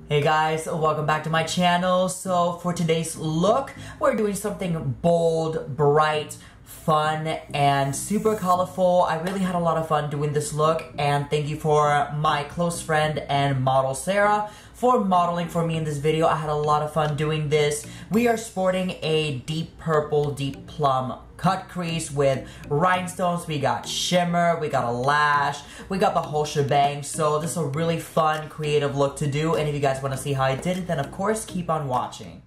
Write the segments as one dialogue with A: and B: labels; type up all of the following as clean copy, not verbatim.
A: Hey guys, welcome back to my channel. So for today's look, we're doing something bold, bright, fun, and super colorful. I really had a lot of fun doing this look, and thank you for my close friend and model Sara for modeling for me in this video. I had a lot of fun doing this. We are sporting a deep purple, deep plum cut crease with rhinestones. We got shimmer, we got a lash, we got the whole shebang. So this is a really fun, creative look to do. And if you guys want to see how I did it, then of course keep on watching.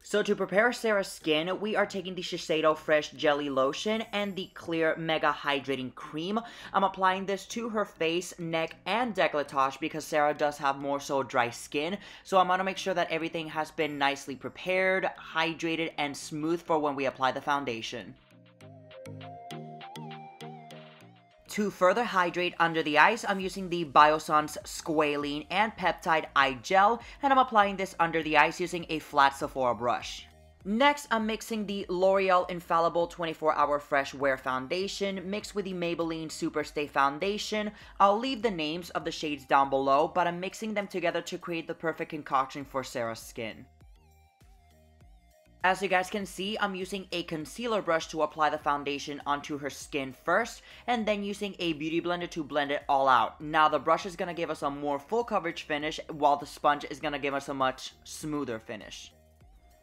A: So to prepare Sara's skin, we are taking the Shiseido Fresh Jelly Lotion and the Clear Mega Hydrating Cream. I'm applying this to her face, neck, and décolletage because Sara does have more so dry skin. So I'm going to make sure that everything has been nicely prepared, hydrated, and smooth for when we apply the foundation. To further hydrate under the eyes, I'm using the Biossance Squalene and Peptide Eye Gel, and I'm applying this under the eyes using a flat Sephora brush. Next, I'm mixing the L'Oreal Infallible 24-Hour Fresh Wear Foundation mixed with the Maybelline Superstay Foundation. I'll leave the names of the shades down below, but I'm mixing them together to create the perfect concoction for Sara's skin. As you guys can see, I'm using a concealer brush to apply the foundation onto her skin first, and then using a beauty blender to blend it all out. Now the brush is going to give us a more full coverage finish, while the sponge is going to give us a much smoother finish.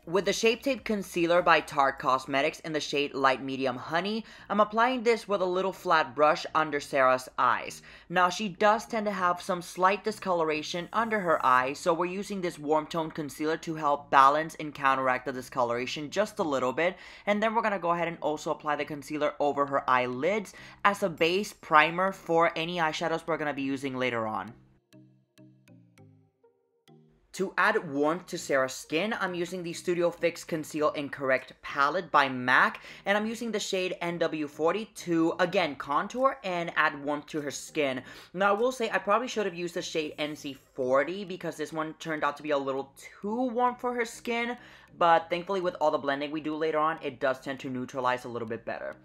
A: With the Shape Tape Concealer by Tarte Cosmetics in the shade Light Medium Honey, I'm applying this with a little flat brush under Sara's eyes. Now she does tend to have some slight discoloration under her eyes, so we're using this warm tone concealer to help balance and counteract the discoloration just a little bit. And then we're going to go ahead and also apply the concealer over her eyelids as a base primer for any eyeshadows we're going to be using later on. To add warmth to Sara's skin, I'm using the Studio Fix Conceal and Correct palette by MAC, and I'm using the shade NW40 to, again, contour and add warmth to her skin. Now, I will say I probably should have used the shade NC40 because this one turned out to be a little too warm for her skin, but thankfully with all the blending we do later on, it does tend to neutralize a little bit better.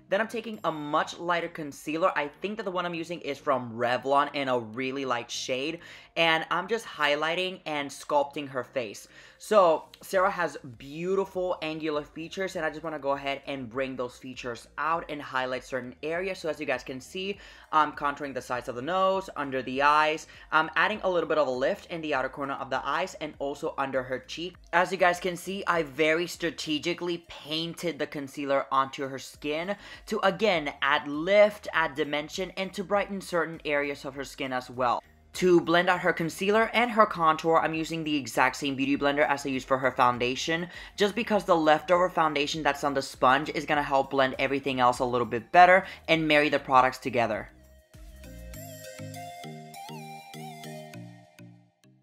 A: Then I'm taking a much lighter concealer. I think that the one I'm using is from Revlon in a really light shade. And I'm just highlighting and sculpting her face. So Sara has beautiful angular features, and I just want to go ahead and bring those features out and highlight certain areas. So as you guys can see, I'm contouring the sides of the nose, under the eyes. I'm adding a little bit of a lift in the outer corner of the eyes and also under her cheek. As you guys can see, I very strategically painted the concealer onto her skin to, again, add lift, add dimension, and to brighten certain areas of her skin as well. To blend out her concealer and her contour, I'm using the exact same beauty blender as I used for her foundation, just because the leftover foundation that's on the sponge is going to help blend everything else a little bit better and marry the products together.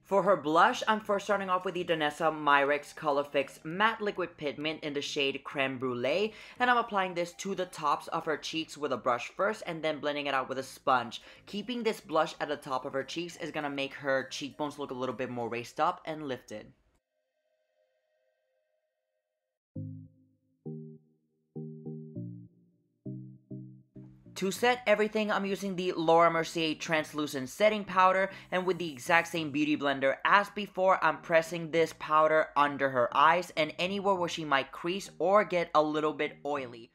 A: For her blush, I'm first starting off with the Danessa Myricks Color Fix Matte Liquid Pigment in the shade Creme Brulee, and I'm applying this to the tops of her cheeks with a brush first and then blending it out with a sponge. Keeping this blush at the top of her cheeks is going to make her cheekbones look a little bit more raised up and lifted. To set everything, I'm using the Laura Mercier Translucent Setting Powder, and with the exact same beauty blender as before, I'm pressing this powder under her eyes and anywhere where she might crease or get a little bit oily.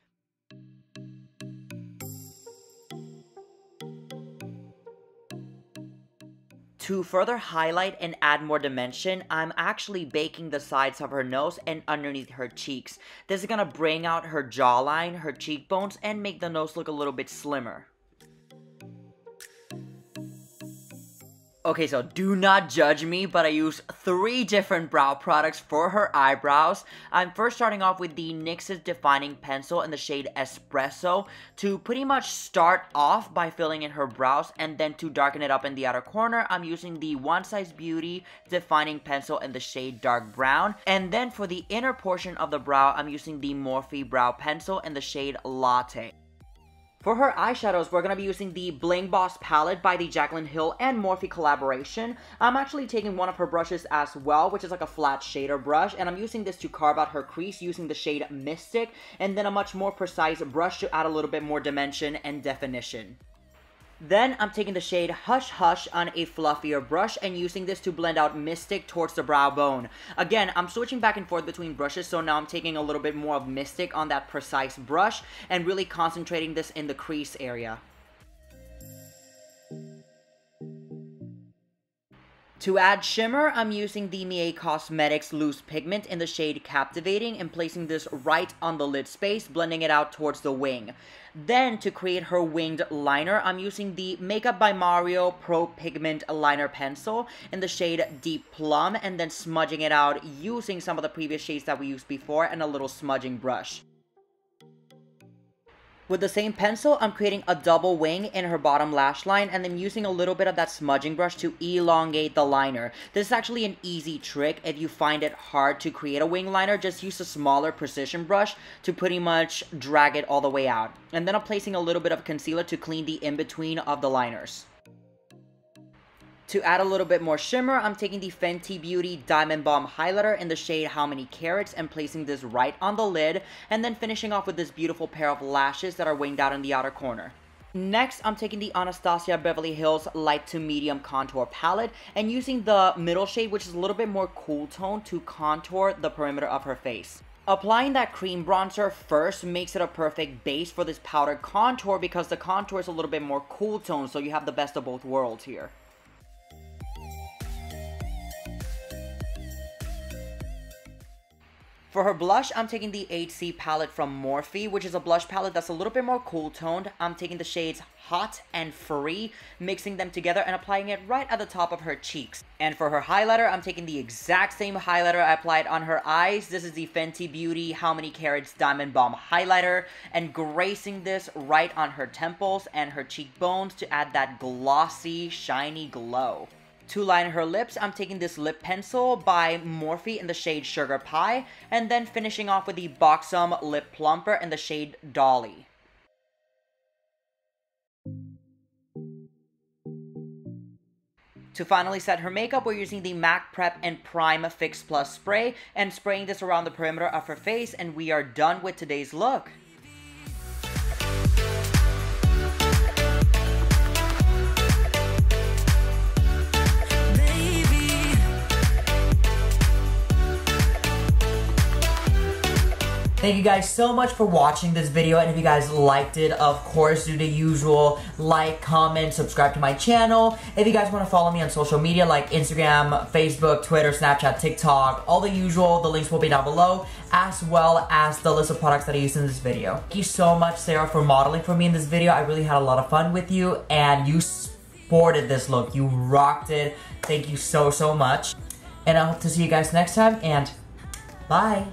A: To further highlight and add more dimension, I'm actually baking the sides of her nose and underneath her cheeks. This is going to bring out her jawline, her cheekbones, and make the nose look a little bit slimmer. Okay, so do not judge me, but I use 3 different brow products for her eyebrows. I'm first starting off with the NYX's Defining Pencil in the shade Espresso to pretty much start off by filling in her brows, and then to darken it up in the outer corner, I'm using the One Size Beauty Defining Pencil in the shade Dark Brown. And then for the inner portion of the brow, I'm using the Morphe Brow Pencil in the shade Latte. For her eyeshadows, we're going to be using the Bling Boss palette by the Jaclyn Hill and Morphe collaboration. I'm actually taking one of her brushes as well, which is like a flat shader brush, and I'm using this to carve out her crease using the shade Mystic, and then a much more precise brush to add a little bit more dimension and definition. Then I'm taking the shade Hush Hush on a fluffier brush and using this to blend out Mystic towards the brow bone. Again, I'm switching back and forth between brushes, so now I'm taking a little bit more of Mystic on that precise brush and really concentrating this in the crease area. To add shimmer, I'm using the Mielle Cosmetics Loose Pigment in the shade Captivating and placing this right on the lid space, blending it out towards the wing. Then, to create her winged liner, I'm using the Makeup by Mario Pro Pigment Liner Pencil in the shade Deep Plum and then smudging it out using some of the previous shades that we used before and a little smudging brush. With the same pencil, I'm creating a double wing in her bottom lash line and then using a little bit of that smudging brush to elongate the liner. This is actually an easy trick. If you find it hard to create a wing liner, just use a smaller precision brush to pretty much drag it all the way out. And then I'm placing a little bit of concealer to clean the in-between of the liners. To add a little bit more shimmer, I'm taking the Fenty Beauty Diamond Bomb Highlighter in the shade How Many Carats and placing this right on the lid, and then finishing off with this beautiful pair of lashes that are winged out in the outer corner. Next, I'm taking the Anastasia Beverly Hills Light to Medium Contour Palette and using the middle shade, which is a little bit more cool tone, to contour the perimeter of her face. Applying that cream bronzer first makes it a perfect base for this powdered contour because the contour is a little bit more cool tone, so you have the best of both worlds here. For her blush, I'm taking the HC palette from Morphe, which is a blush palette that's a little bit more cool toned. I'm taking the shades Hot and Free, mixing them together and applying it right at the top of her cheeks. And for her highlighter, I'm taking the exact same highlighter I applied on her eyes. This is the Fenty Beauty How Many Carats Diamond Bomb Highlighter, and gracing this right on her temples and her cheekbones to add that glossy, shiny glow. To line her lips, I'm taking this lip pencil by Morphe in the shade Sugar Pie, and then finishing off with the Buxom Lip Plumper in the shade Dolly. To finally set her makeup, we're using the MAC Prep and Prime Fix Plus spray and spraying this around the perimeter of her face, and we are done with today's look. Thank you guys so much for watching this video, and if you guys liked it, of course, do the usual, like, comment, subscribe to my channel. If you guys want to follow me on social media like Instagram, Facebook, Twitter, Snapchat, TikTok, all the usual, the links will be down below, as well as the list of products that I used in this video. Thank you so much, Sarah, for modeling for me in this video. I really had a lot of fun with you, and you sported this look. You rocked it. Thank you so, so much. And I hope to see you guys next time, and bye.